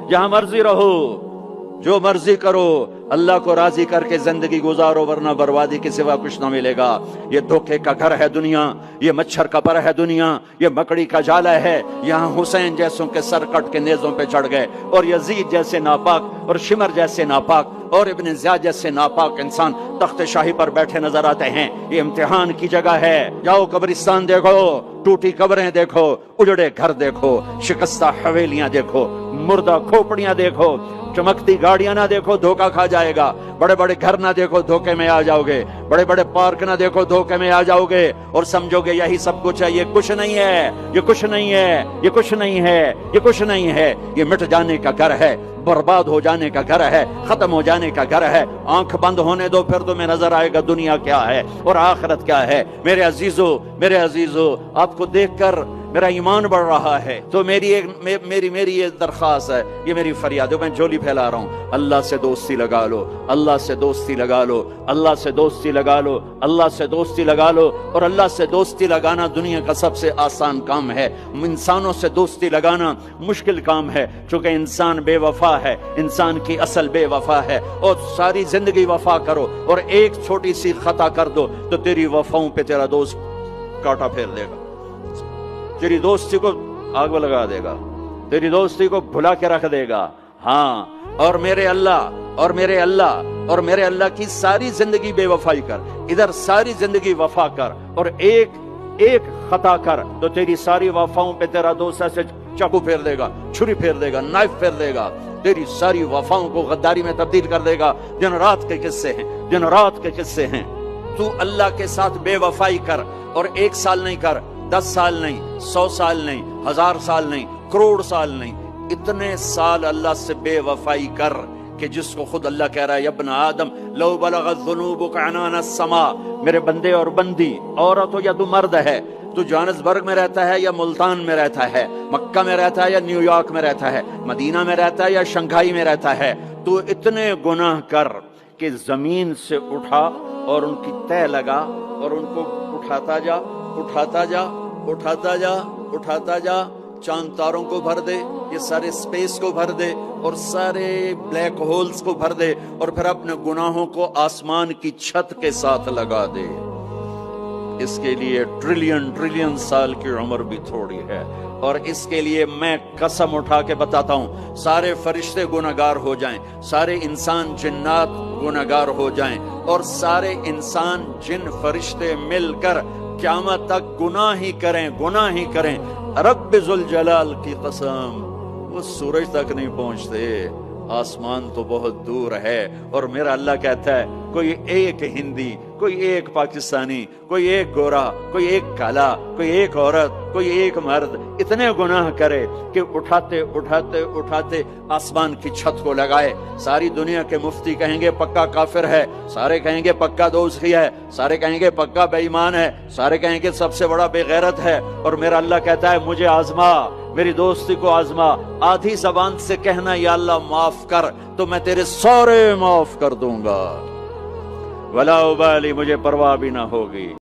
जहां मर्जी रहो, जो मर्जी करो, अल्लाह को राजी करके जिंदगी गुजारो, वरना बर्बादी के सिवा कुछ ना मिलेगा। ये धोखे का घर है दुनिया, ये मच्छर का पर है दुनिया, ये मकड़ी का जाला है। यहाँ हुसैन जैसों के सर कट के नेज़ों पे चढ़ गए, और यजीद जैसे नापाक, और शिमर जैसे नापाक, और इब्न ज़ियाद जैसे नापाक इंसान तख्त शाही पर बैठे नजर आते हैं। ये इम्तिहान की जगह है। जाओ कब्रिस्तान देखो, टूटी कब्रें देखो, उजड़े घर देखो, शिकस्ता हवेलियां देखो, मुर्दा खोपड़ियां देखो, चमकती गाड़ियां ना देखो, धोखा खा जाएगा। बड़े बड़े घर ना देखो, धोखे में आ जाओगे। बड़े बड़े पार्क ना देखो, धोखे में आ जाओगे और समझोगे यही सब कुछ है। ये कुछ नहीं है, ये कुछ नहीं है, ये कुछ नहीं है, ये कुछ नहीं है। ये मिट जाने का घर है, बर्बाद हो जाने का घर है, खत्म हो जाने का घर है। आंख बंद होने दो, फिर तुम्हें नजर आएगा दुनिया क्या है और आखिरत क्या है। मेरे अजीजों, मेरे अजीजों, आपको देखकर मेरा ईमान बढ़ रहा है। तो मेरी ये दरख्वास्त है, ये मेरी फरियाद है, मैं झोली फैला रहा हूँ। अल्लाह से दोस्ती लगा लो, अल्लाह से दोस्ती लगा लो, अल्लाह से दोस्ती लगा लो, अल्लाह से दोस्ती लगा लो। और अल्लाह से दोस्ती लगाना दुनिया का सबसे आसान काम है। इंसानों से दोस्ती लगाना मुश्किल काम है, चूंकि इंसान बेवफा है, इंसान की असल बेवफा है। और सारी जिंदगी वफा करो और एक छोटी सी खता कर दो तो तेरी वफाओं पे तेरा दोस्त कांटा फेर देगा, तेरी दोस्ती को आग में लगा देगा, तेरी दोस्ती को भुला के रख देगा। हाँ, और मेरे अल्लाह, और मेरे अल्लाह, और मेरे अल्लाह की सारी जिंदगी बेवफाई कर, इधर सारी जिंदगी वफा कर, और एक खता कर तो तेरी सारी वफाओं पे तेरा दोस्त ऐसे चाकू फेर देगा, छुरी फेर देगा, नाइफ फेर देगा, तेरी सारी वफाओं को गद्दारी में तब्दील कर देगा। दिन रात के किस्से हैं, दिन रात के किस्से हैं। तू अल्लाह के साथ बेवफाई कर, और 1 साल नहीं कर, 10 साल नहीं, 100 साल नहीं, 1000 साल नहीं, करोड़ साल नहीं, इतने साल अल्लाह से बेवफाई कर कि जिसको खुद अल्लाह कह रहा है, यब्न आदम लौ बलगत ज़ुनूबुका अनान अस्समा। मेरे बंदे और बंदी, औरत हो या तू मर्द है, तू जोहान्सबर्ग में रहता है या मुल्तान में रहता है, मक्का में रहता है या न्यूयॉर्क में रहता है, मदीना में रहता है या शंघाई में रहता है, तू इतने गुनाह कर कि जमीन से उठा और उनकी तह लगा और उनको उठाता जा, उठाता जा, उठाता जा, उठाता जा, चांद तारों को भर दे, ये सारे स्पेस को भर दे, और सारे ब्लैक होल्स को भर दे, और फिर अपने गुनाहों को आसमान की छत के साथ लगा दे। इसके लिए ट्रिलियन ट्रिलियन साल की उम्र भी थोड़ी है। और इसके लिए मैं कसम उठा के बताता हूँ, सारे फरिश्ते गुनहगार हो जाएं, सारे इंसान जिन्नात गुनहगार हो जाएं, और सारे इंसान जिन फरिश्ते मिलकर क़यामत तक गुनाह ही करें, गुनाह ही करें। रब्बे ज़ुल जलाल की कसम, वो सूरज तक नहीं पहुंचते, आसमान तो बहुत दूर है। और मेरा अल्लाह कहता है, कोई एक हिंदी, कोई एक पाकिस्तानी, कोई एक गोरा, कोई एक काला, कोई एक औरत, कोई एक मर्द इतने गुनाह करे कि उठाते उठाते उठाते आसमान की छत को लगाए। सारी दुनिया के मुफ्ती कहेंगे पक्का काफिर है, सारे कहेंगे पक्का दोज़खी है, सारे कहेंगे पक्का बेईमान है, सारे कहेंगे सबसे बड़ा बेगैरत है। और मेरा अल्लाह कहता है, मुझे आजमा, मेरी दोस्ती को आजमा। आधी जबान से कहना या अल्लाह माफ कर, तो मैं तेरे सारे माफ कर दूंगा। वला उबाली, मुझे परवाह भी ना होगी।